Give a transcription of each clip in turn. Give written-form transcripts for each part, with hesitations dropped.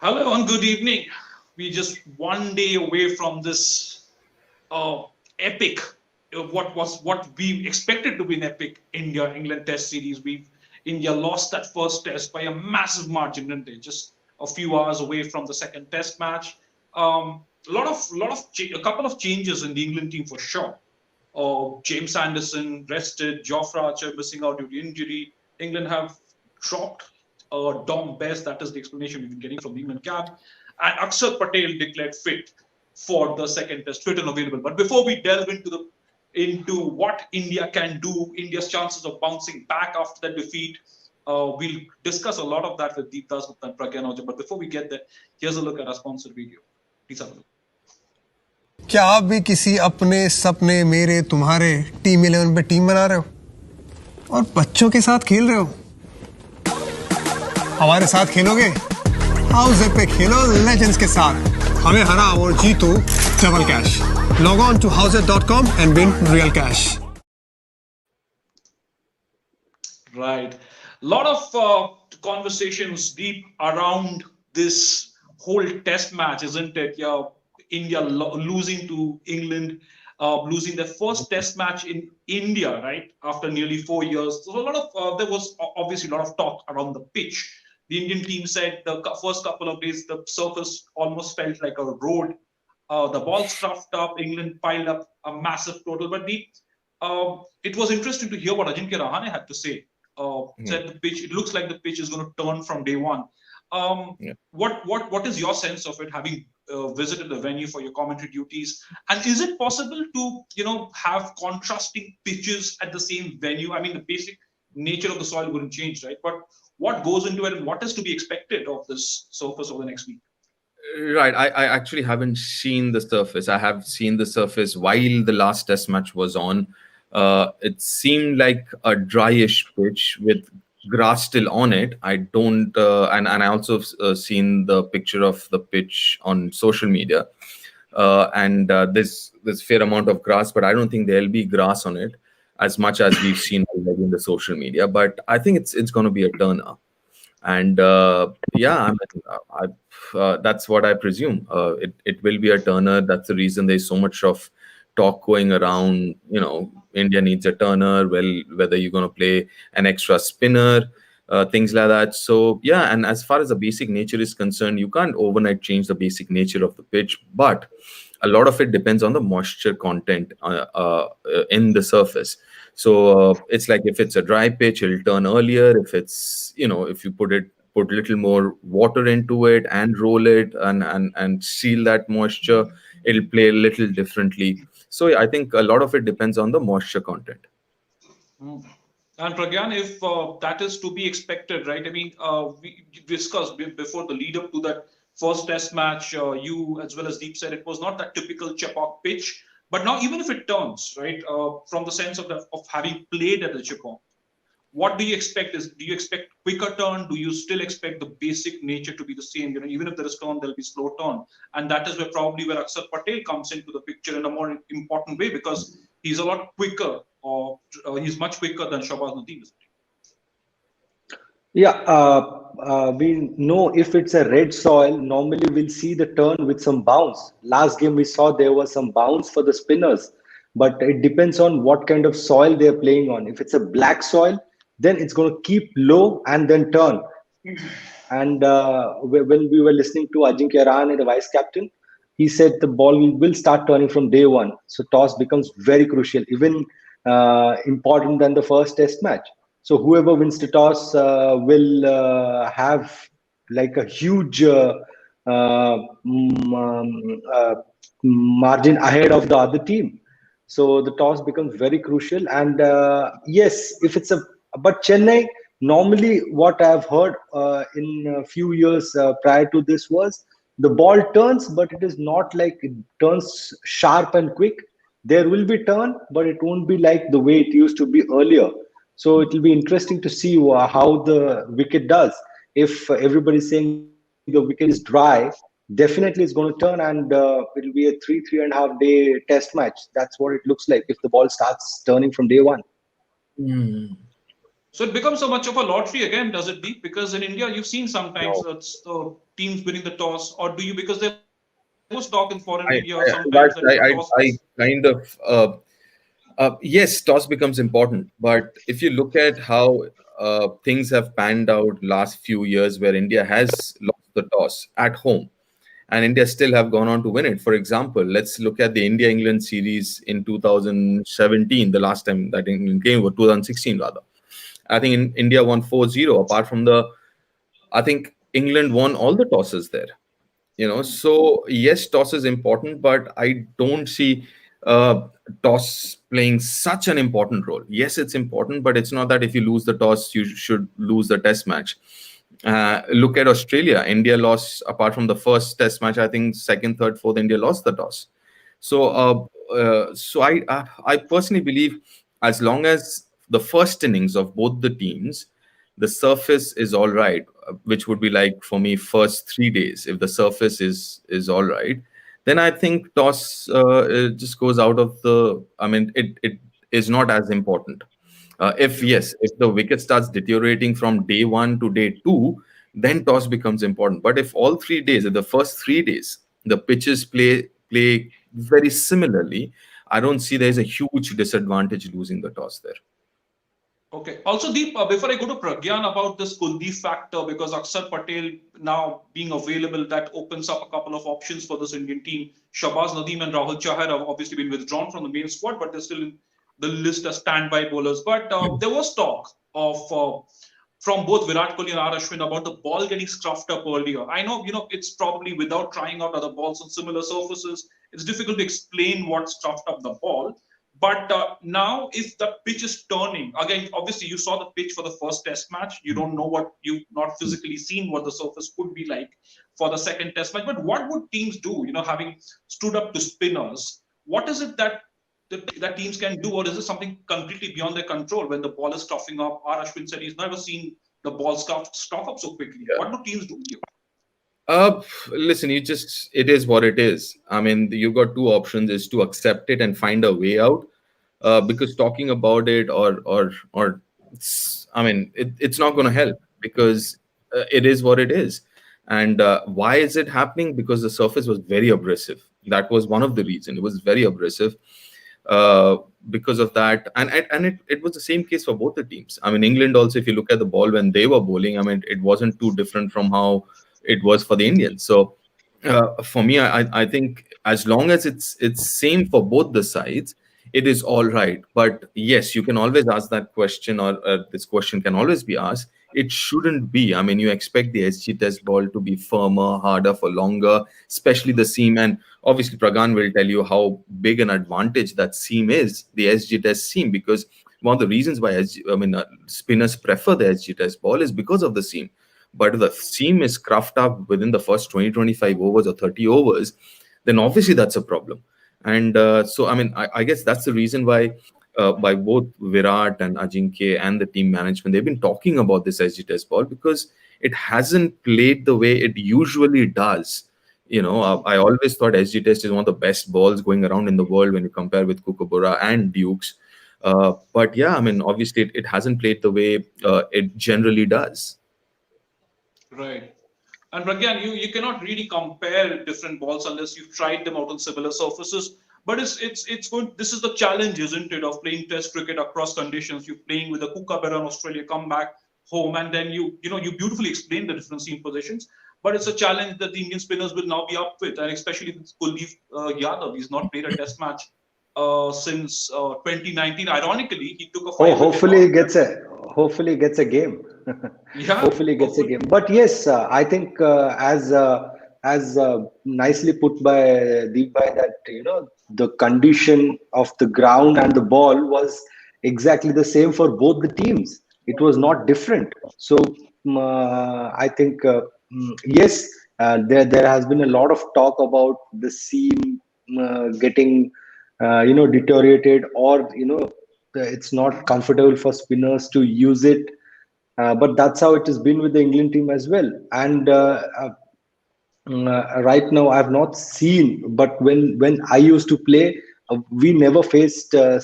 Hello and good evening. We're just one day away from this uh, epic, what we expected to be an epic India-England Test series. India lost that first Test by a massive margin, didn't they? Just a few hours away from the second Test match. A couple of changes in the England team for sure. James Anderson rested, Jofra Archer missing out due to injury. England have dropped Dom Bess. That is the explanation we've been getting from the England camp. And Akshar Patel declared fit for the second test, fit and available. But before we delve into what India can do, India's chances of bouncing back after that defeat, we'll discuss a lot of that with Deep Das Gupta and Pragyan Ahuja. But before we get there, here's a look at our sponsored video. Please have a look. क्या आप भी किसी अपने सपने मेरे तुम्हारे team 11 पे team बना रहे हो और बच्चों के साथ खेल रहे हो? हमारे साथ खेलोगे? हाउस पे खेलो लेजेंड्स के साथ. हमें हराओ और जीतो double cash. Log on to houseet.com and win real cash. Right. A lot of conversations deep around this whole test match, isn't it? Yeah, India losing to England, losing their first test match in India, right, after nearly 4 years. So there was obviously a lot of talk around the pitch. The Indian team said the first couple of days, the surface almost felt like a road. The ball stuffed up, England piled up a massive total. But it was interesting to hear what Ajinkya Rahane had to say. Said the pitch, it looks like the pitch is going to turn from day one. What is your sense of it, having visited the venue for your commentary duties? And is it possible to have contrasting pitches at the same venue? I mean, the basic nature of the soil wouldn't change, right? But what goes into it, and what is to be expected of this surface over the next week? Right. I actually haven't seen the surface. I have seen the surface while the last test match was on. It seemed like a dryish pitch with grass still on it. I don't, and I also seen the picture of the pitch on social media, and there's fair amount of grass, but I don't think there'll be grass on it as much as we've seen already in the social media. But I think it's going to be a turner, and yeah, I mean, that's what I presume. It will be a turner. That's the reason there's so much of talk going around. India needs a turner. Well, whether you're going to play an extra spinner, things like that. So yeah, and as far as the basic nature is concerned, you can't overnight change the basic nature of the pitch, but a lot of it depends on the moisture content in the surface. So it's like if it's a dry pitch, it'll turn earlier. If it's if you put a little more water into it and roll it and seal that moisture, it'll play a little differently. So I think a lot of it depends on the moisture content. And Pragyan, if that is to be expected, right? I mean, we discussed before the lead up to that first test match, you as well as Deep said it was not that typical Chepauk pitch. But now, even if it turns, right, from the sense of having played at the Chepauk, what do you expect? Do you expect quicker turn? Do you still expect the basic nature to be the same? Even if there is turn, there'll be slow turn, and that is where Akshar Patel comes into the picture in a more important way, because he's a lot quicker, or he's much quicker than Shahbaz Nadeem. Yeah, we know if it's a red soil, normally we'll see the turn with some bounce. Last game we saw there was some bounce for the spinners, but it depends on what kind of soil they're playing on. If it's a black soil, then it's going to keep low and then turn. And when we were listening to Ajinkya Rahane, the vice captain, he said the ball will start turning from day one. So toss becomes very crucial, even important than the first test match. So whoever wins the toss will have like a huge margin ahead of the other team. So the toss becomes very crucial. And yes, if it's but Chennai, normally what I've heard in a few years prior to this was the ball turns, but it is not like it turns sharp and quick. There will be turn, but it won't be like the way it used to be earlier. So it will be interesting to see how the wicket does. If everybody's saying the wicket is dry, definitely it's going to turn, and it'll be a 3.5 day test match. That's what it looks like if the ball starts turning from day one. So it becomes so much of a lottery again, does it, Deep? Because in India, you've seen sometimes No, it's the teams winning the toss, or do you? Because there was talk in foreign media I, sometimes that I, toss was. I kind of yes, toss becomes important, but if you look at how things have panned out last few years, where India has lost the toss at home, and India still have gone on to win it. For example, let's look at the India-England series in 2017, the last time that England came, or 2016 rather. I think India won 4-0. Apart from I think England won all the tosses there. So yes, toss is important, but I don't see uh, toss playing such an important role. Yes, it's important, but it's not that if you lose the toss you should lose the test match. Look at Australia. India lost, apart from the first test match, I think second, third, fourth, India lost the toss. So I personally believe, as long as the first innings of both the teams, the surface is all right, which would be like for me first 3 days. If the surface is all right, then I think toss it just goes out of the. I mean, it is not as important. If yes, if the wicket starts deteriorating from day one to day two, then toss becomes important. But if all 3 days, if the first 3 days, the pitches play very similarly, I don't see there's a huge disadvantage losing the toss there. Okay. Also, Deep, before I go to Pragyan about this Kuldeep factor, because Akshar Patel now being available, that opens up a couple of options for this Indian team. Shabaz Nadeem and Rahul Chahar have obviously been withdrawn from the main squad, but they're still in the list as standby bowlers. But there was talk of from both Virat Kohli and R. Ashwin about the ball getting scruffed up earlier. I know, it's probably without trying out other balls on similar surfaces, it's difficult to explain what scruffed up the ball. But now, if the pitch is turning, again, obviously you saw the pitch for the first test match. You don't know what you've not physically seen what the surface could be like for the second test match. But what would teams do, having stood up to spinners? What is it that teams can do, or is it something completely beyond their control when the ball is stuffing up? R. Ashwin said he's never seen the ball stuff up so quickly. Yeah. What do teams do? Listen, it is what it is. I mean, you've got two options: is to accept it and find a way out. Because talking about it, I mean, it's not going to help, because it is what it is. And why is it happening? Because the surface was very abrasive. That was one of the reasons. It was very abrasive. Because of that, and it was the same case for both the teams. I mean, England also, if you look at the ball when they were bowling, I mean, it wasn't too different from how it was for the Indians. So for me, I think as long as it's same for both the sides, it is all right. But yes, you can always ask that question, or this question can always be asked. It shouldn't be. I mean, you expect the SG test ball to be firmer, harder for longer, especially the seam. And obviously, Pragan will tell you how big an advantage that seam is, the SG test seam, because one of the reasons why spinners prefer the SG test ball is because of the seam. But if the seam is scruffed up within the first 20, 25 overs or 30 overs, then obviously that's a problem. And so, I mean, I guess that's the reason why by both Virat and Ajinkya and the team management, they've been talking about this SG test ball, because it hasn't played the way it usually does. I always thought SG test is one of the best balls going around in the world when you compare with Kookaburra and Dukes. But yeah, I mean, obviously it hasn't played the way it generally does. Right. And Pragyan, you cannot really compare different balls unless you've tried them out on similar surfaces. But it's good. This is the challenge, isn't it, of playing Test cricket across conditions. You're playing with the Kookaburra in Australia, come back home, and then you beautifully explain the different seam positions. But it's a challenge that the Indian spinners will now be up with, and especially with Kuldeep Yadav. He's not played a Test match since 2019. Ironically, he took a 5 hopefully he gets a game. Yeah, hopefully he gets a game. But yes, I think as nicely put by Deep Bhai, that the condition of the ground and the ball was exactly the same for both the teams. It was not different. So I think yes, there has been a lot of talk about the seam getting deteriorated, or it's not comfortable for spinners to use it. But that's how it has been with the England team as well. And right now, I've not seen, but when I used to play, we never faced a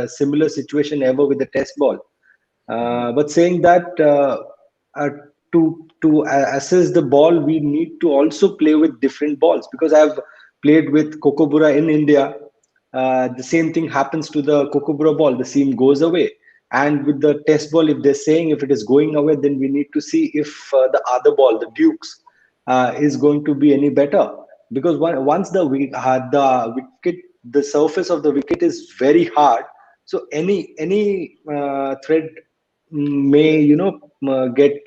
similar situation ever with the test ball. But saying that, uh, to assess the ball, we need to also play with different balls, because I've played with Kokobura in India. The same thing happens to the Kokobura ball. The seam goes away. And with the test ball, if they're saying if it is going away, then we need to see if the other ball, the Dukes, is going to be any better. Because once the wicket, the surface of the wicket is very hard, so any thread may get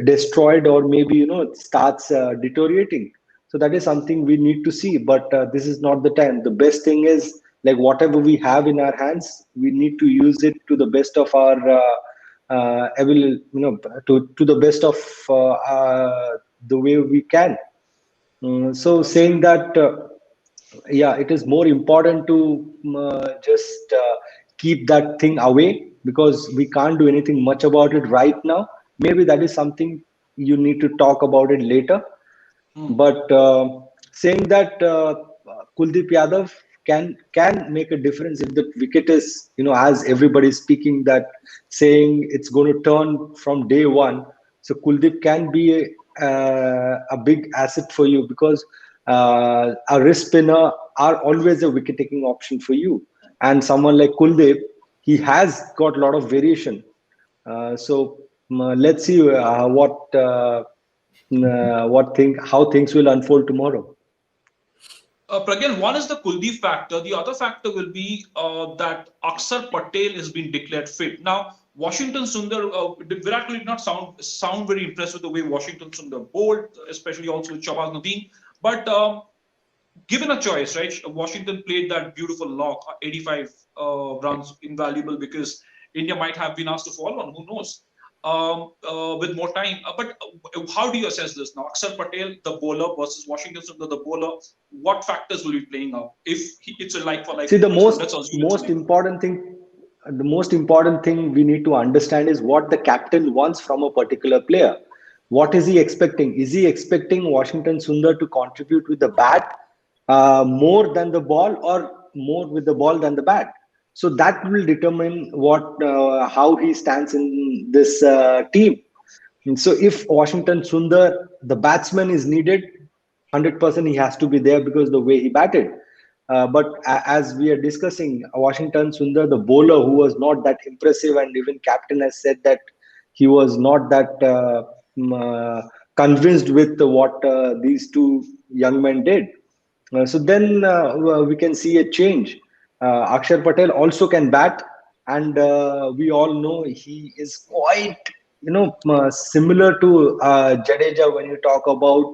destroyed, or maybe it starts deteriorating. So that is something we need to see, but this is not the time. The best thing is, like, whatever we have in our hands, we need to use it to the best of our to the best of the way we can. So saying that, yeah, it is more important to just keep that thing away, because we can't do anything much about it right now. Maybe that is something you need to talk about it later. But saying that, Kuldeep Yadav can make a difference if the wicket is, as everybody is speaking, that saying it's going to turn from day one. So Kuldeep can be a big asset for you, because a wrist spinner are always a wicket taking option for you, and someone like Kuldeep, he has got a lot of variation. So let's see how things will unfold tomorrow. Pragyan, one is the Kuldeep factor. The other factor will be that Akshar Patel has been declared fit. Now, Washington Sundar, Virat Kohli did not sound very impressed with the way Washington Sundar bowled, especially also with Shahbaz Nadeem. But given a choice, right, Washington played that beautiful lock, 85 runs, invaluable, because India might have been asked to fall on, who knows, with more time. But how do you assess this now? Akshar Patel, the bowler, versus Washington Sundar, the bowler. What factors will be playing out if it's a like for like? See, the most important thing we need to understand is what the captain wants from a particular player. What is he expecting? Is he expecting Washington Sundar to contribute with the bat more than the ball, or more with the ball than the bat? So that will determine how he stands in this team. And so if Washington Sundar, the batsman, is needed, 100% he has to be there, because the way he batted. But as we are discussing, Washington Sundar, the bowler, who was not that impressive, and even captain has said that he was not that convinced with what these two young men did. So then we can see a change. Akshar Patel also can bat, and we all know he is quite similar to Jadeja when you talk about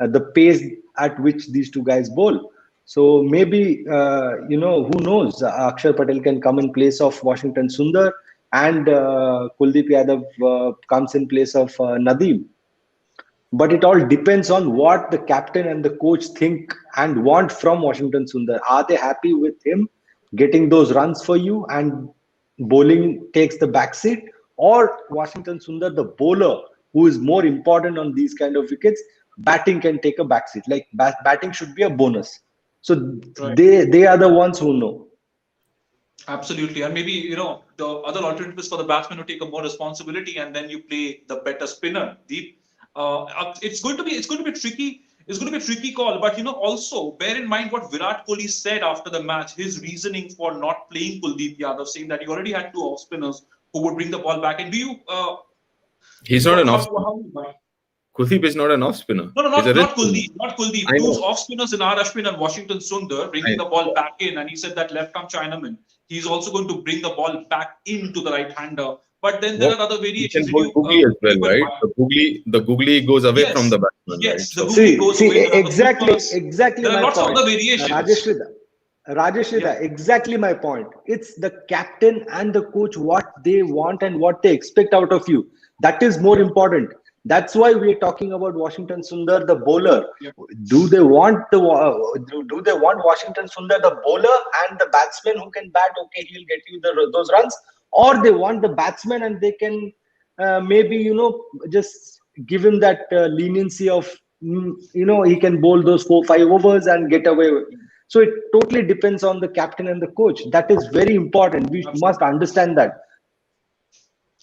the pace at which these two guys bowl. So maybe who knows, Akshar Patel can come in place of Washington Sundar, and Kuldeep Yadav comes in place of Nadeem. But it all depends on what the captain and the coach think and want from Washington Sundar. Are they happy with him getting those runs for you and bowling takes the backseat, or Washington Sundar, the bowler, who is more important on these kind of wickets, batting can take a backseat? Like batting should be a bonus. So right. They are the ones who know. Absolutely. And maybe, the other alternative is for the batsman to take a more responsibility, and then you play the better spinner, Deep. It's going to be tricky. It's going to be a tricky call, but also bear in mind what Virat Kohli said after the match. His reasoning for not playing Kuldeep Yadav, saying that he already had two off spinners who would bring the ball back. And do you? He's not an off spinner. Kuldeep is not an off spinner. No, not Kuldeep. Not Kuldeep. Two off spinners in Ashwin and Washington Sundar bringing the ball back in, and he said that left-arm Chinaman. He's also going to bring the ball back into the right-hander. But then there are other variations. You can googly as well, right? The googly goes away from the batsman. Yes, right? the googly goes away. Exactly. There are lots of other variations. Rajesh Rida, exactly my point. It's the captain and the coach, what they want and what they expect out of you. That is more important. That's why we're talking about Washington Sundar, the bowler. Yep. Do they want Washington Sundar, the bowler, and the batsman who can bat? Okay, he'll get you those runs. Or they want the batsman and they can maybe just give him that leniency of he can bowl those 4-5 overs and get away. So it totally depends on the captain and the coach. That is very important. We must understand that.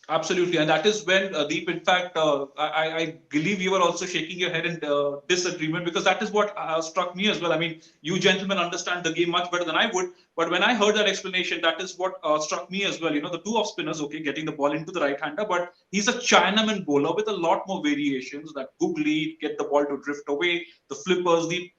Absolutely, and that is when Deep. In fact, I believe you were also shaking your head in disagreement, because that is what struck me as well. I mean, you gentlemen understand the game much better than I would, but when I heard that explanation, that is what struck me as well. You know, the two off spinners, okay, getting the ball into the right hander, but he's a Chinaman bowler with a lot more variations. That googly, get the ball to drift away, the flippers, the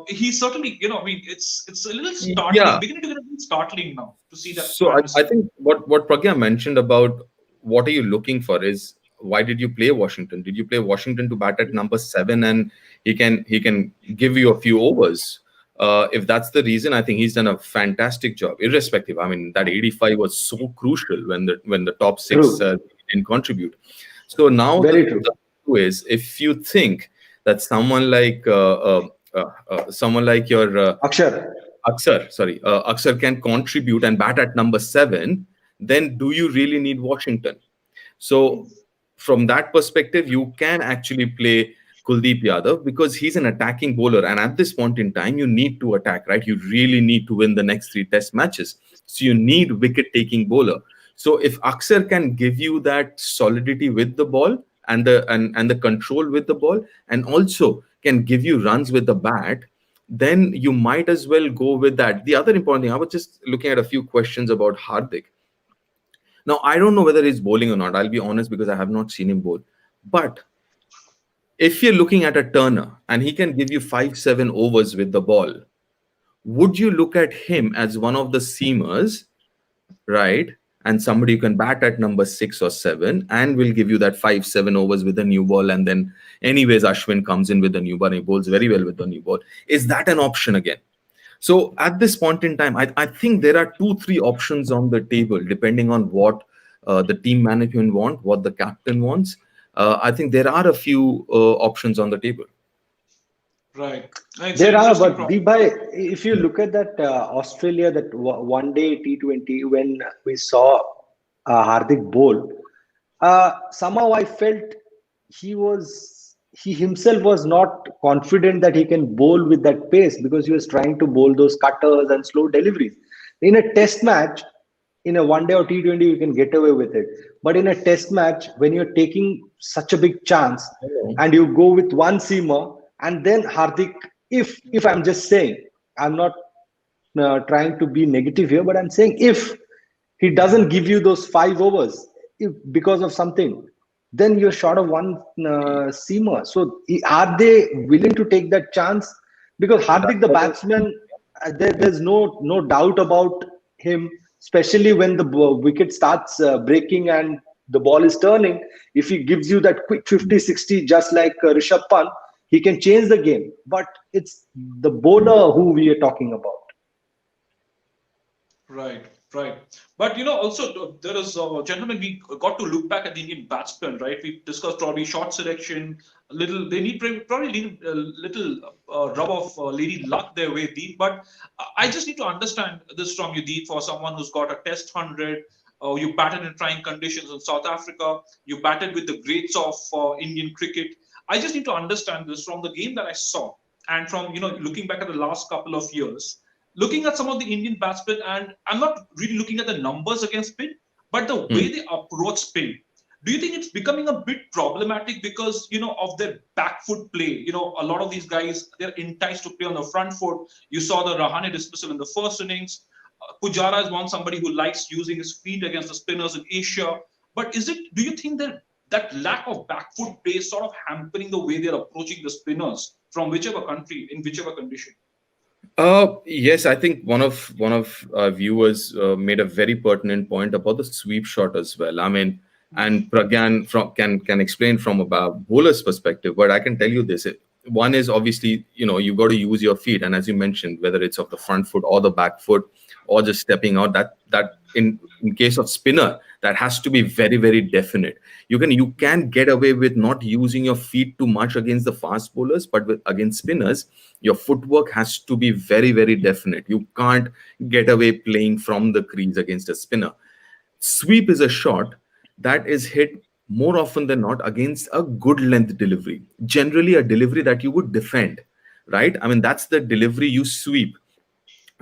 he certainly, you know, I mean, it's a little startling, Yeah. beginning to get a little startling now to see that. So I think what Pragya mentioned about what are you looking for is, why did you play Washington? Did you play Washington to bat at number 7 and he can give you a few overs? If that's the reason, I think he's done a fantastic job, irrespective. I mean, that 85 was so crucial when the top 6 didn't contribute. So now Very the true. issue is, if you think that someone like your Akshar. Akshar can contribute and bat at number 7, then do you really need Washington? So from that perspective, you can actually play Kuldeep Yadav, because he's an attacking bowler. And at this point in time, you need to attack, right? You really need to win the next 3 test matches. So you need wicket-taking bowler. So if Akshar can give you that solidity with the ball and the control with the ball, and also can give you runs with the bat, then you might as well go with that. The other important thing, I was just looking at a few questions about Hardik. Now, I don't know whether he's bowling or not. I'll be honest, because I have not seen him bowl. But if you're looking at a Turner and he can give you 5-7 overs with the ball, would you look at him as one of the seamers, right? And somebody who can bat at number 6 or 7 and will give you that 5-7 overs with a new ball. And then anyways, Ashwin comes in with the new ball and he bowls very well with the new ball. Is that an option again? So at this point in time, I think there are 2-3 options on the table, depending on what the team management want, what the captain wants. I think there are a few options on the table. Right. There are, but Deepai, if you look at that Australia, that one day T20, when we saw Hardik bowl, somehow I felt he himself was not confident that he can bowl with that pace, because he was trying to bowl those cutters and slow deliveries. In a test match, in a one day or T20, you can get away with it. But in a test match, when you're taking such a big chance and you go with one seamer, and then Hardik, if I'm just saying, I'm not trying to be negative here, but I'm saying if he doesn't give you those 5 overs because of something, then you're short of one seamer. So are they willing to take that chance? Because Hardik, the batsman, there's no doubt about him, especially when the wicket starts breaking and the ball is turning. If he gives you that quick 50-60, just like Rishabh Pant, he can change the game. But it's the bowler who we are talking about. Right. But also there is, gentlemen, we got to look back at the Indian batsmen, right? We discussed probably short selection, a little. They need probably a little rub of lady luck their way, Deep. But I just need to understand this from you, Deep, for someone who's got a Test 100. You batted in trying conditions in South Africa. You batted with the greats of Indian cricket. I just need to understand this from the game that I saw, and from looking back at the last couple of years. Looking at some of the Indian batsmen, and I'm not really looking at the numbers against spin, but the way they approach spin. Do you think it's becoming a bit problematic because, of their back foot play? A lot of these guys, they're enticed to play on the front foot. You saw the Rahane dismissal in the first innings. Pujara is somebody who likes using his feet against the spinners in Asia. But do you think that lack of back foot play is sort of hampering the way they're approaching the spinners from whichever country, in whichever condition? Yes, I think one of our viewers made a very pertinent point about the sweep shot as well. I mean, and Pragyan can explain from a bowler's perspective, but I can tell you this. One is obviously, you've got to use your feet, and as you mentioned, whether it's of the front foot or the back foot or just stepping out, that in case of spinner, that has to be very, very definite. You can get away with not using your feet too much against the fast bowlers, but against spinners, your footwork has to be very, very definite. You can't get away playing from the crease against a spinner. Sweep is a shot that is hit more often than not against a good length delivery, generally a delivery that you would defend, right? I mean, that's the delivery you sweep.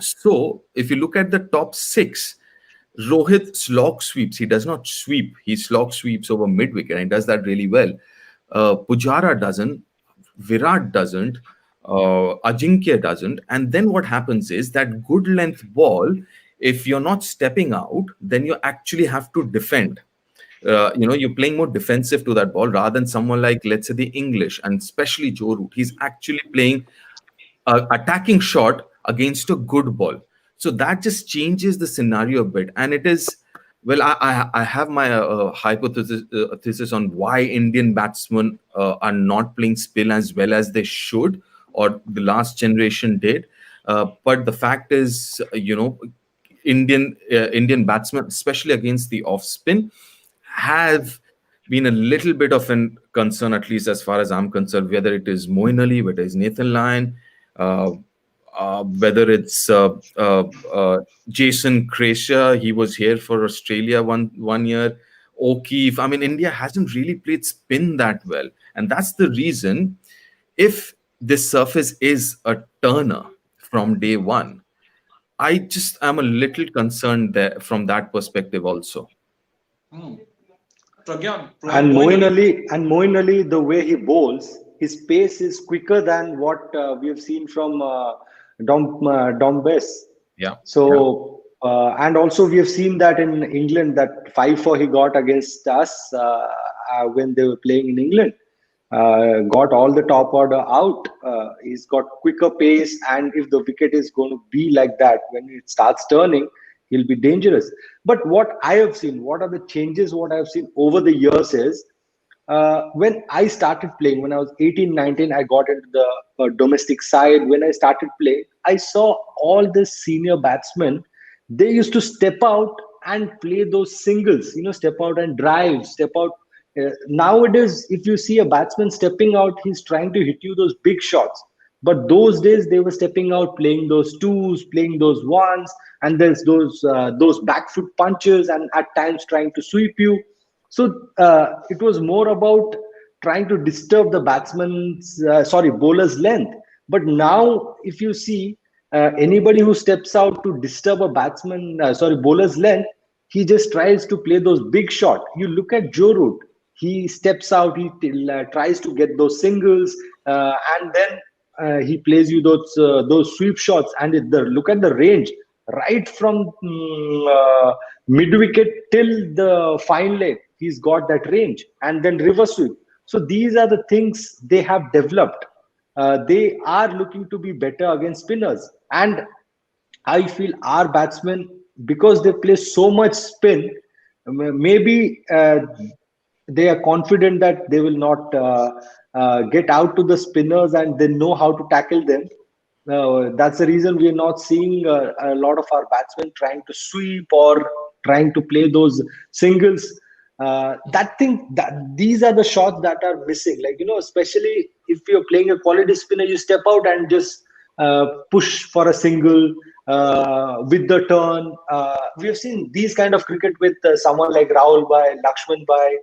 So if you look at the top six, Rohit slog sweeps. He does not sweep. He slog sweeps over mid wicket and he does that really well. Pujara doesn't. Virat doesn't. Ajinkya doesn't. And then what happens is that good length ball, if you're not stepping out, then you actually have to defend. You're playing more defensive to that ball rather than someone like, let's say, the English and especially Joe Root. He's actually playing attacking shot against a good ball. So that just changes the scenario a bit. And it is, well, I have my hypothesis on why Indian batsmen are not playing spin as well as they should, or the last generation did. But the fact is, Indian batsmen, especially against the off spin, have been a little bit of a concern, at least as far as I'm concerned, whether it is Moeen Ali, whether it's Nathan Lyon, whether it's Jason Krejci. He was here for Australia one year. O'Keefe. I mean, India hasn't really played spin that well. And that's the reason, if this surface is a turner from day one, I just am a little concerned there from that perspective also. Pragyan, And Moeen Ali, the way he bowls, his pace is quicker than what we have seen from Dom Bess. Yeah. So, and also we have seen that in England, that 5-4 he got against us when they were playing in England. Got all the top order out. He's got quicker pace, and if the wicket is going to be like that, when it starts turning, he'll be dangerous. But what I have seen, what are the changes, what I have seen over the years is, when I started playing, when I was 18, 19, I got into the domestic side. When I started playing, I saw all the senior batsmen, they used to step out and play those singles, step out and drive, step out. Nowadays, if you see a batsman stepping out, he's trying to hit you those big shots. But those days, they were stepping out, playing those twos, playing those ones, and there's those back foot punches, and at times trying to sweep you. So it was more about trying to disturb the bowler's length. But now, if you see anybody who steps out to disturb a bowler's length, he just tries to play those big shots. You look at Joe Root, he steps out, he tries to get those singles, and then he plays you those sweep shots. And look at the range, right from mid wicket till the fine leg. He's got that range, and then reverse sweep. So these are the things they have developed. They are looking to be better against spinners. And I feel our batsmen, because they play so much spin, maybe they are confident that they will not get out to the spinners, and they know how to tackle them. That's the reason we are not seeing a lot of our batsmen trying to sweep or trying to play those singles. These are the shots that are missing. Especially if you're playing a quality spinner, you step out and just push for a single with the turn. We have seen these kind of cricket with someone like Rahul Bhai, Lakshman Bhai,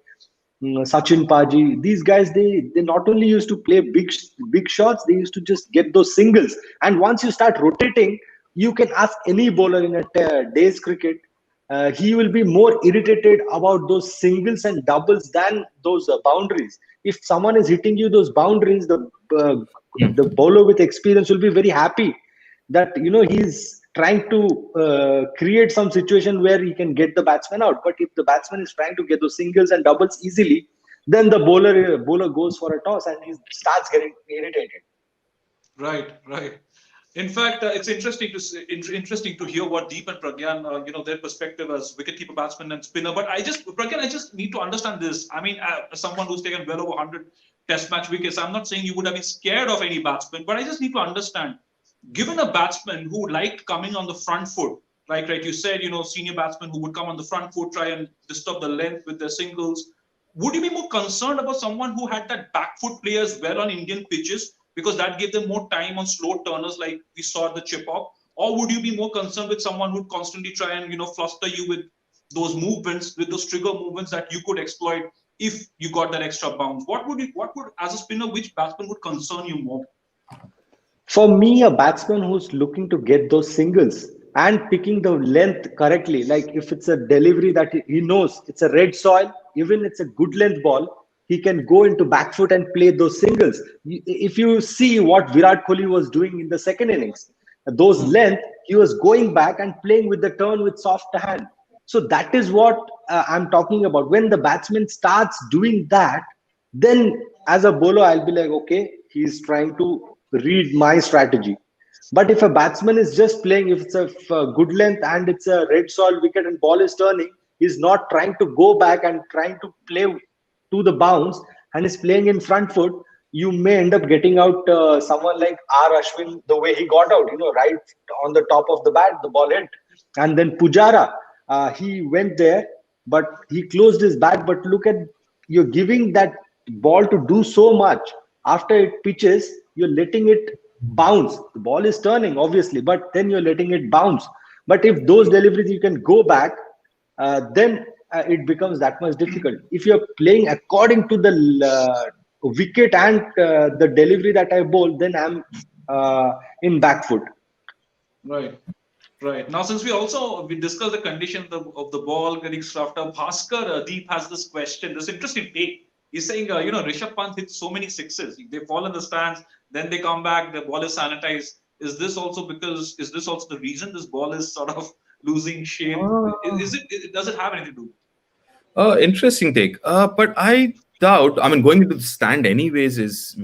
Sachin Paji. These guys, they not only used to play big shots, they used to just get those singles. And once you start rotating, you can ask any bowler in a day's cricket, he will be more irritated about those singles and doubles than those boundaries. If someone is hitting you those boundaries, the bowler with experience will be very happy that he's trying to create some situation where he can get the batsman out. But if the batsman is trying to get those singles and doubles easily, then the bowler goes for a toss and he starts getting irritated. Right. In fact, it's interesting to hear what Deep and Pragyan, their perspective as wicketkeeper, batsman, and spinner. But Pragyan, I just need to understand this. I mean, as someone who's taken well over 100 Test match wickets, I'm not saying you would have been scared of any batsman, but I just need to understand. Given a batsman who liked coming on the front foot, like you said, senior batsmen who would come on the front foot, try and disturb the length with their singles, would you be more concerned about someone who had that back foot play as well on Indian pitches, because that gave them more time on slow turners like we saw at the chip off? Or would you be more concerned with someone who would constantly try and fluster you with those movements, with those trigger movements that you could exploit if you got that extra bounce? What would as a spinner, which batsman would concern you more? For me, a batsman who's looking to get those singles and picking the length correctly, like if it's a delivery that he knows it's a red soil, even it's a good length ball, he can go into back foot and play those singles. If you see what Virat Kohli was doing in the second innings, those length, he was going back and playing with the turn with soft hand. So that is what I'm talking about. When the batsman starts doing that, then as a bowler, I'll be like, okay, he's trying to read my strategy. But if a batsman is just playing, if it's a good length and it's a red soil wicket and ball is turning, he's not trying to go back and trying to play to the bounce and is playing in front foot, you may end up getting out someone like R. Ashwin the way he got out, right on the top of the bat, the ball hit. And then Pujara, he went there, but he closed his bat. But look at, you're giving that ball to do so much. After it pitches, you're letting it bounce. The ball is turning, obviously, but then you're letting it bounce. But if those deliveries you can go back, then it becomes that much difficult. If you're playing according to the wicket and the delivery that I bowl, then I'm in back foot. Right. Right. Now, since we discussed the condition of the ball getting sloughed up, Bhaskar Deep has this question, this interesting take. He's saying, Rishabh Pant hits so many sixes. They fall in the stands, then they come back, the ball is sanitized. Is this also the reason this ball is sort of losing shape? Does it have anything to do? Interesting take. But I doubt. I mean, going into the stand anyways it's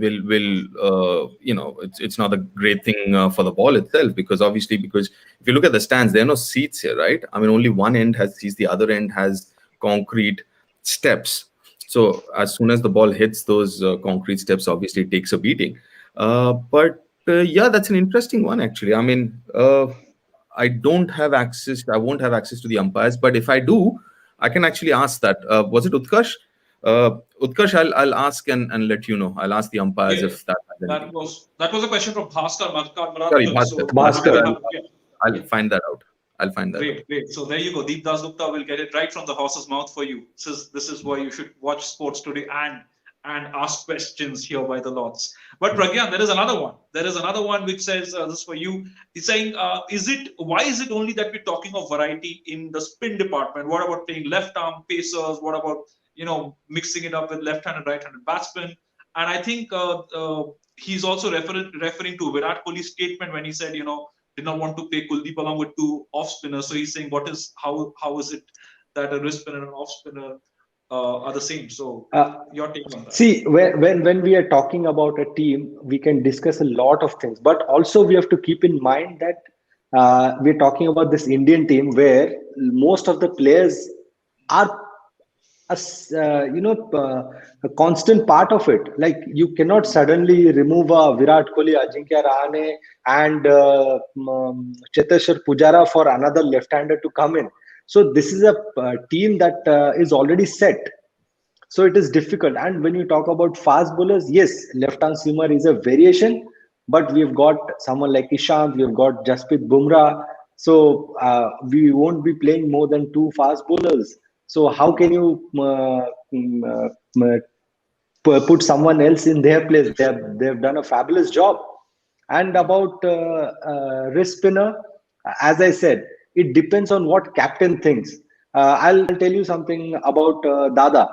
not a great thing for the ball itself, because if you look at the stands, there are no seats here, right? I mean, only one end has seats, the other end has concrete steps. So as soon as the ball hits those concrete steps, obviously it takes a beating. But that's an interesting one, actually. I mean, I won't have access to the umpires, but if I do, I can actually ask that. Was it Utkarsh? Utkarsh, I'll ask and let you know. I'll ask the umpires if that has anything. That was a question from Bhaskar. Sorry, Bhaskar. I'll find that out. Great. So there you go. Deep Das Gupta will get it right from the horse's mouth for you. This is why you should watch Sports Today and ask questions here by the lots. But Pragyan, there is another one. There is another one which says this for you. It's saying, why is it only that we're talking of variety in the spin department? What about playing left arm pacers? What about mixing it up with left-handed, right-handed batsmen? And I think he's also referring to Virat Kohli's statement when he said, did not want to play Kuldeep along with two off spinners. So he's saying, how is it that a wrist spinner and an off spinner are the same? So your take on that. See, when we are talking about a team, we can discuss a lot of things, but also we have to keep in mind that we're talking about this Indian team where most of the players are a constant part of it. Like, you cannot suddenly remove Virat Kohli, Ajinkya Rahane and Cheteshwar Pujara for another left-hander to come in. So this is a team that is already set. So it is difficult. And when you talk about fast bowlers, yes, left-hand seamer is a variation, but we've got someone like Ishant, we've got Jasprit Bumrah. So we won't be playing more than two fast bowlers. So how can you put someone else in their place? They've done a fabulous job. And about wrist spinner, as I said, it depends on what captain thinks. I'll tell you something about Dada.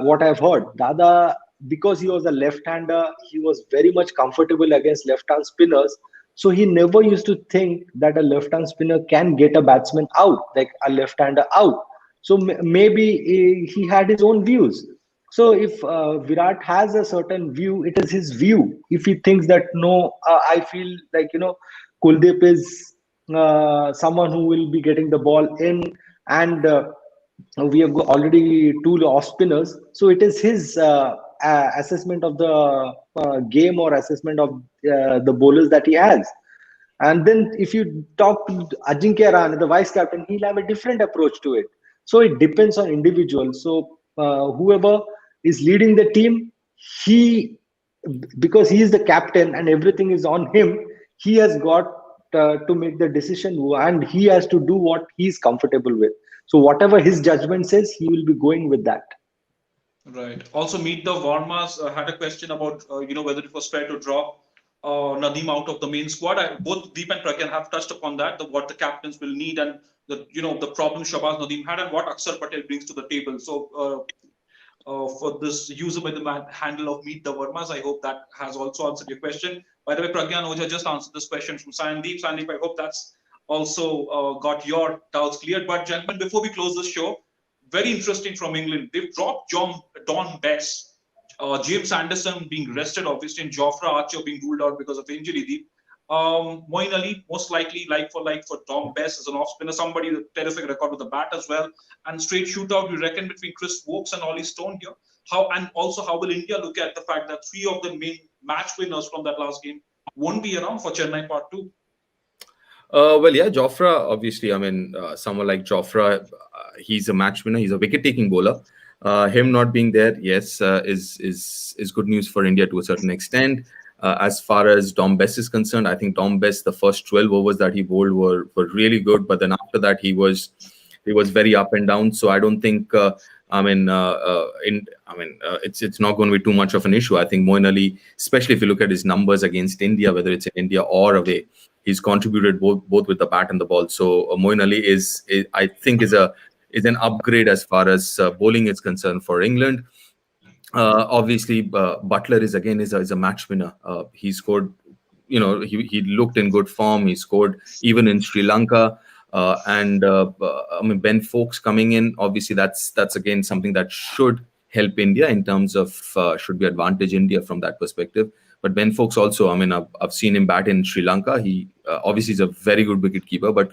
What I've heard, Dada, because he was a left-hander, he was very much comfortable against left-hand spinners. So he never used to think that a left-hand spinner can get a batsman out, like a left-hander out. So maybe he had his own views. So if Virat has a certain view, it is his view. If he thinks that, no, I feel like, Kuldeep is someone who will be getting the ball in, and we have already two off spinners. So it is his assessment of the game or assessment of the bowlers that he has. And then if you talk to Ajinkya Rahane, the vice captain, he'll have a different approach to it. So it depends on individuals. So whoever is leading the team, because he is the captain and everything is on him, he has got to make the decision, and he has to do what he's comfortable with. So whatever his judgment says, he will be going with that. Right. Also, Meet the Varmas had a question about whether it was fair to drop Nadeem out of the main squad. Both Deep and Pragyan have touched upon that, what the captains will need, and the problem Shabaz Nadeem had, and what Akshar Patel brings to the table. So for this user by the handle of Meet the Vermas, I hope that has also answered your question. By the way, Pragyan Ojha just answered this question from Sandeep. Sandeep, I hope that's also got your doubts cleared. But gentlemen, before we close the show, very interesting from England. They've dropped Don Bess. James Anderson being rested, obviously, and Jofra Archer being ruled out because of injury. Deep. Moeen Ali, most likely like for Tom Bess as an off spinner, somebody with a terrific record with the bat as well. And straight shootout, you reckon, between Chris Wokes and Ollie Stone here? How will India look at the fact that three of the main match winners from that last game won't be around for Chennai Part 2? Well, yeah, Jofra, obviously, I mean, someone like Jofra, he's a match winner. He's a wicket-taking bowler. Him not being there, yes, is good news for India to a certain extent. As far as Dom Bess is concerned, I think Dom Bess, the first 12 overs that he bowled were really good, but then after that he was very up and down. So I don't think it's not going to be too much of an issue. I think Moeen Ali, especially if you look at his numbers against India, whether it's in India or away, he's contributed both with the bat and the ball. So Moeen Ali is an upgrade as far as bowling is concerned for England. Obviously, Butler is a match winner. He scored, he looked in good form. He scored even in Sri Lanka. Ben Foakes coming in, obviously that's again something that should help India in terms of should be advantage India from that perspective. But Ben Foakes also, I've seen him bat in Sri Lanka. He obviously is a very good wicketkeeper, but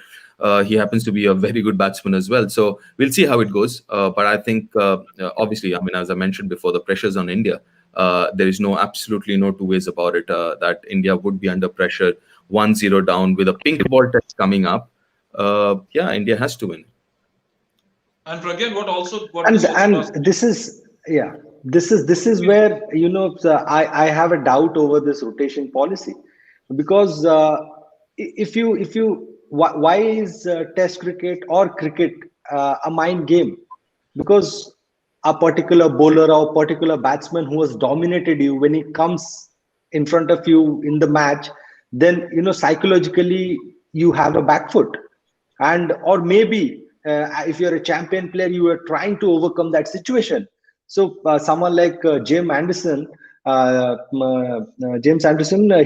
he happens to be a very good batsman as well. So we'll see how it goes. But I think, obviously, as I mentioned before, the pressure's on India. There is absolutely no two ways about it, that India would be under pressure, 1-0 down with a pink ball test coming up. India has to win. And again, this is where I have a doubt over this rotation policy, because why is Test cricket or cricket a mind game? Because a particular bowler or particular batsman who has dominated you, when he comes in front of you in the match, then psychologically you have a back foot. Or maybe if you're a champion player, you are trying to overcome that situation. So someone like James Anderson,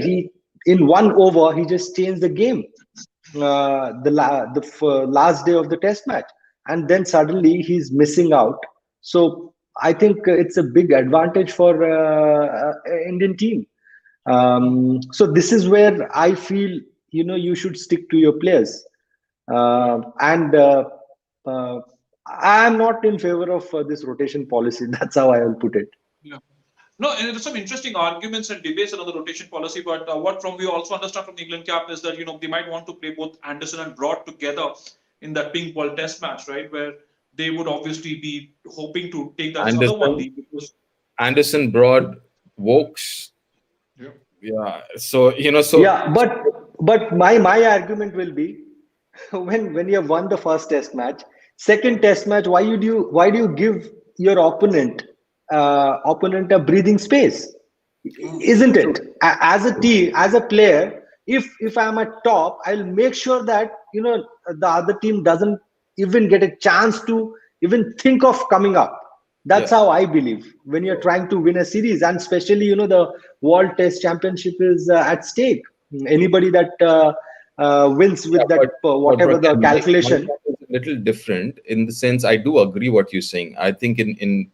he in one over he just changed the game, the last day of the Test match, and then suddenly he's missing out. So I think it's a big advantage for Indian team. So this is where I feel you should stick to your players. I'm not in favor of this rotation policy. That's how I will put it. Yeah. No, and there's some interesting arguments and debates on the rotation policy. But we also understand from the England camp is that they might want to play both Anderson and Broad together in that pink ball Test match, right? Where they would obviously be hoping to take that other one. Anderson, Broad, Wokes. Yeah. So but my argument will be, when you have won the first Test match, second Test match, why do you give your opponent a breathing space? Isn't it? As a team, as a player, if I'm at top, I'll make sure that the other team doesn't even get a chance to even think of coming up. That's how I believe when you're trying to win a series, and especially the World Test Championship is at stake. Anybody that wins with whatever the calculation. It's a little different in the sense, I do agree what you're saying. I think in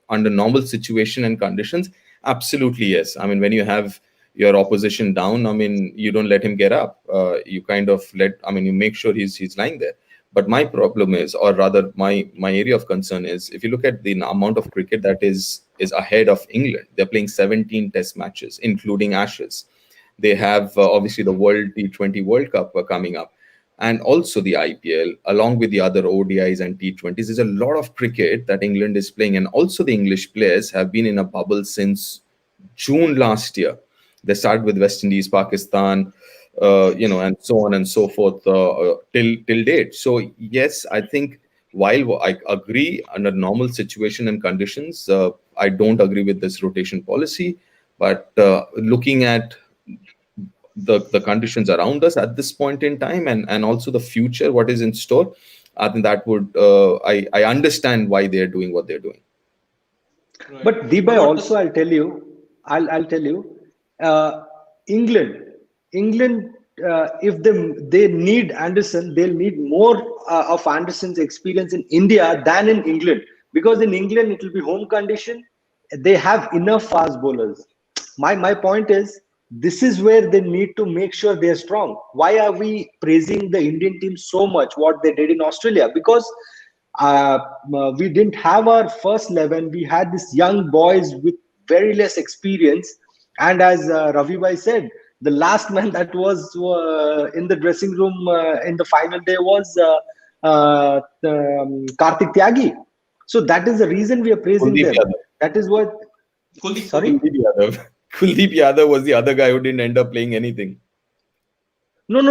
under normal situation and conditions, absolutely yes. When you have your opposition down, you don't let him get up. You kind of you make sure he's lying there. But my problem is, or rather my area of concern is, if you look at the amount of cricket that is ahead of England, they're playing 17 Test matches, including Ashes. They have obviously the World T20 World Cup coming up, and also the IPL, along with the other ODIs and T20s. There's a lot of cricket that England is playing, and also the English players have been in a bubble since June last year. They started with West Indies, Pakistan, and so on and so forth till date. So yes, I think while I agree under normal situation and conditions, I don't agree with this rotation policy. But looking at the conditions around us at this point in time, and also the future, what is in store, I think that would I understand why they're doing what they're doing. Right. But What Deepai, about also I'll tell you, uh, England, England, if they need Anderson, they'll need more of Anderson's experience in India than in England, because in England it will be home condition. They have enough fast bowlers. My point is, this is where they need to make sure they're strong. Why are we praising the Indian team so much? What they did in Australia? Because uh, we didn't have our first 11. We had these young boys with very less experience. And as Ravi Bhai said, the last man that was in the dressing room in the final day was Karthik Tyagi. So that is the reason we are praising Kuldeep them. Yadav. That is what. Kuldeep? Sorry? Kuldeep Yadav. Kuldeep Yadav was the other guy who didn't end up playing anything. No.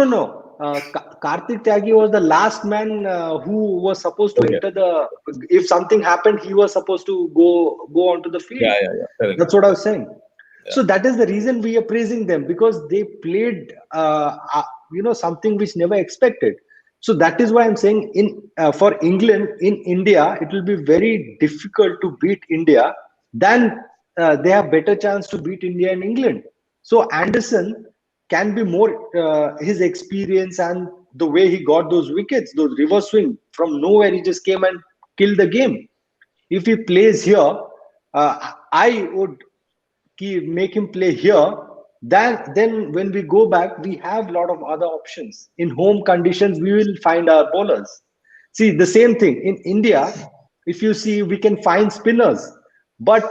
Karthik Tyagi was the last man who was supposed to Okay. enter the. If something happened, he was supposed to go onto the field. Yeah. Fair enough. That's what I was saying. So that is the reason we are praising them, because they played, something which never expected. So that is why I'm saying for England in India, it will be very difficult to beat India. Than they have better chance to beat India in England. So Anderson can be more his experience and the way he got those wickets, those reverse swing from nowhere, he just came and killed the game. If he plays here, I would make him play here. Then when we go back, we have a lot of other options. In home conditions, we will find our bowlers. See, the same thing in India. If you see, we can find spinners, but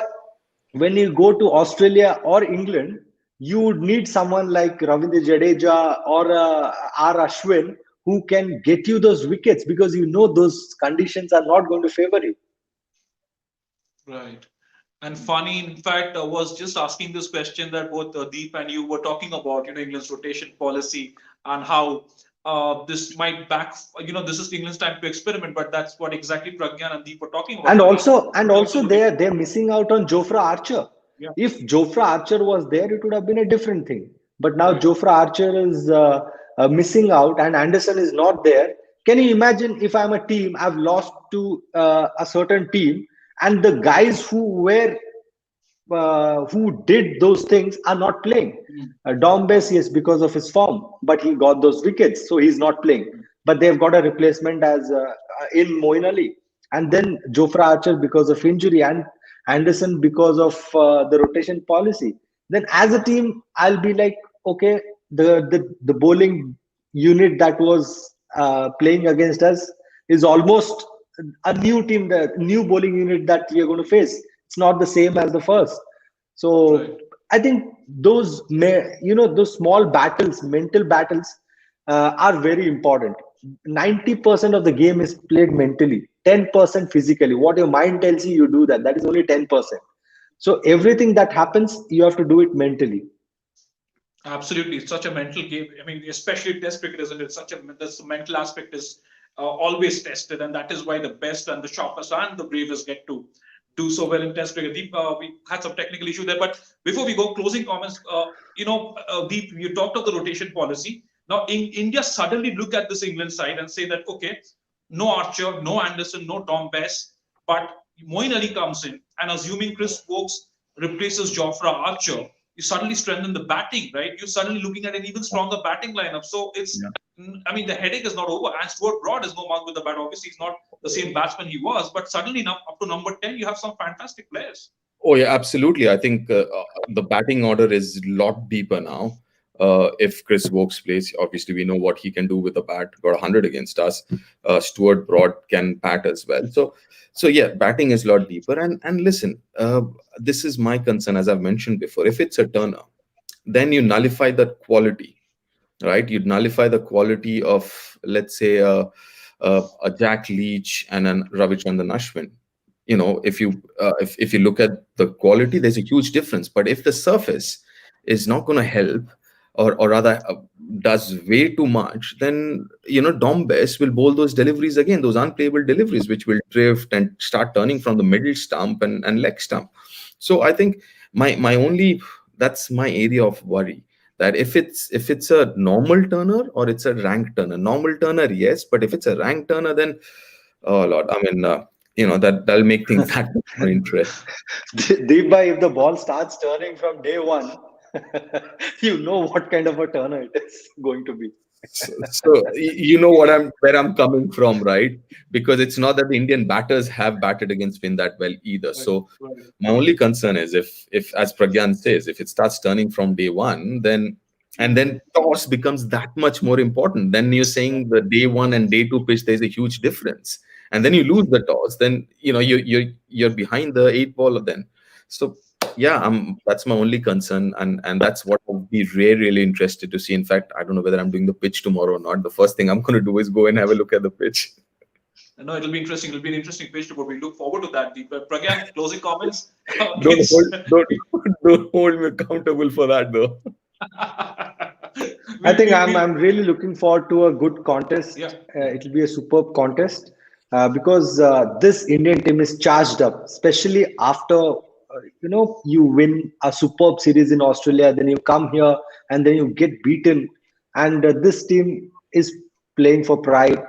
when you go to Australia or England, you would need someone like Ravindra Jadeja or R. Ashwin who can get you those wickets, because those conditions are not going to favor you. Right. And funny, in fact, I was just asking this question that both Deep and you were talking about, England's rotation policy and how this might this is England's time to experiment, but that's what exactly Pragyan and Deep were talking about. And also they're missing out on Jofra Archer. Yeah. If Jofra Archer was there, it would have been a different thing. But now Jofra Archer is missing out and Anderson is not there. Can you imagine if I'm a team, I've lost to a certain team, and the guys who did those things are not playing? Dom Bess, yes, because of his form, but he got those wickets, so he's not playing. But they've got a replacement as in Moeen Ali, and then Jofra Archer because of injury, and Anderson because of the rotation policy. Then as a team, I'll be like, okay, the bowling unit that was playing against us is almost a new team, the new bowling unit that we are going to face. It's not the same as the first. So Right. I think those small battles, mental battles, are very important. 90% of the game is played mentally, 10% physically. What your mind tells you, you do that. That is only 10%. So everything that happens, you have to do it mentally. Absolutely, it's such a mental game. I mean, especially Test cricket, isn't it? This mental aspect is always tested, and that is why the best and the sharpest and the bravest get to do so well in Test cricket. Deep, we had some technical issue there, but before we go, closing comments. Deep, you talked of the rotation policy. Now, in India, suddenly look at this England side and say that okay, no Archer, no Anderson, no Dom Bess, but Moeen Ali comes in, and assuming Chris Woakes replaces Jofra Archer, you suddenly strengthen the batting, right? You're suddenly looking at an even stronger batting lineup. So it's, I mean, the headache is not over. And Stuart Broad is no mark with the bat. Obviously, he's not the same batsman he was, but suddenly now up to number 10, you have some fantastic players. Oh yeah, absolutely. I think the batting order is a lot deeper now. If Chris Woakes plays, obviously we know what he can do with the bat. Got 100 against us. Stuart Broad can bat as well. So yeah, batting is a lot deeper. And listen, this is my concern, as I've mentioned before. If it's a Turner, then you nullify the quality, right? You nullify the quality of, let's say, a Jack Leach and a Ravichandran Ashwin. If you look at the quality, there's a huge difference. But if the surface is not going to help, or rather does way too much, then Dom Bess will bowl those deliveries again, those unplayable deliveries, which will drift and start turning from the middle stump and leg stump. So I think that's my area of worry, that if it's a normal turner or it's a ranked turner. Normal turner, yes, but if it's a ranked turner, then oh Lord, I mean, that'll make things that much more interesting. Deepa, if the ball starts turning from day one, you know what kind of a turner it is going to be. So you know where I'm coming from, right? Because it's not that the Indian batters have batted against spin that well either. So Right. my only concern is if as Pragyan says, if it starts turning from day one, then toss becomes that much more important. Then you're saying the day one and day two pitch, there's a huge difference, and then you lose the toss. Then you're behind the 8 ball then. So yeah, that's my only concern, and that's what I'll be really interested to see. In fact, I don't know whether I'm doing the pitch tomorrow or not. The first thing I'm going to do is go and have a look at the pitch. No, it'll be interesting. It'll be an interesting pitch to go. We look forward to that. Deepa. Pragyan, closing comments. Don't hold me accountable for that though. I think I'm really looking forward to a good contest. Yeah. It'll be a superb contest because this Indian team is charged up, especially after you win a superb series in Australia, then you come here and then you get beaten, and this team is playing for pride.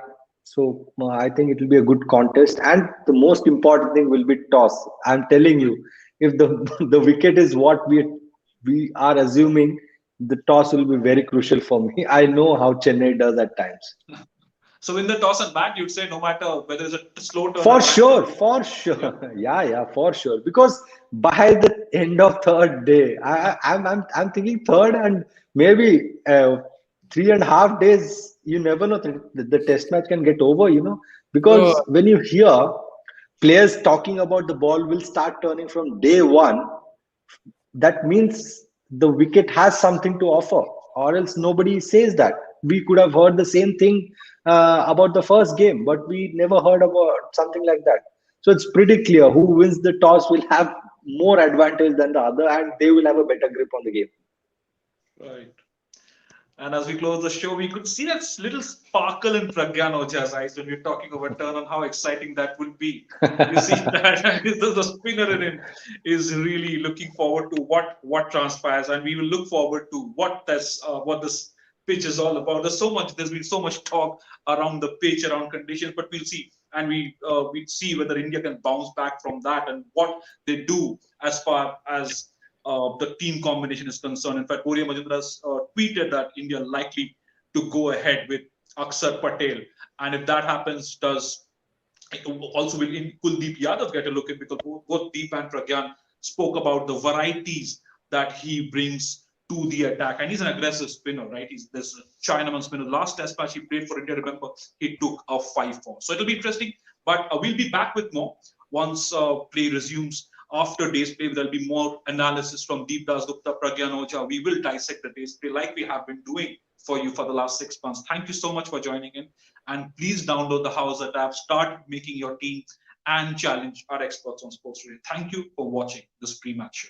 So I think it will be a good contest, and the most important thing will be toss. I'm telling you, if the the wicket is what we are assuming, the toss will be very crucial for me. I know how Chennai does at times. So in the toss and bat, you'd say no matter whether it's a slow turn. For sure. Yeah, for sure. Because by the end of third day, I'm thinking third and maybe 3.5 days. You never know, the test match can get over. Because when you hear players talking about the ball will start turning from day one, that means the wicket has something to offer, or else nobody says that. We could have heard the same thing about the first game, but we never heard about something like that. So it's pretty clear who wins the toss will have more advantage than the other, and they will have a better grip on the game. Right. And as we close the show, we could see that little sparkle in Pragyan Oja's eyes when we're talking about turn on how exciting that would be. You see that the spinner in him is really looking forward to what transpires, and we will look forward to what this pitch is all about. There's been so much talk around the pitch, around conditions, but we'll see, and we'll see whether India can bounce back from that and what they do as far as the team combination is concerned. In fact, Bhoria Majumdar has tweeted that India likely to go ahead with Akshar Patel, and if that happens, will Kuldeep Yadav get a look in, because both Deep and Pragyan spoke about the varieties that he brings to the attack, and he's an aggressive spinner, right? He's this Chinaman spinner. Last test match he played for India, remember, he took a 5-4. So it'll be interesting, but we'll be back with more once play resumes. After day's play, there'll be more analysis from Deep Dasgupta, Pragyan Oja. We will dissect the day's play like we have been doing for you for the last 6 months. Thank you so much for joining in, and please download the Howser app, start making your team, and challenge our experts on Sports Radio. Thank you for watching this pre-match show.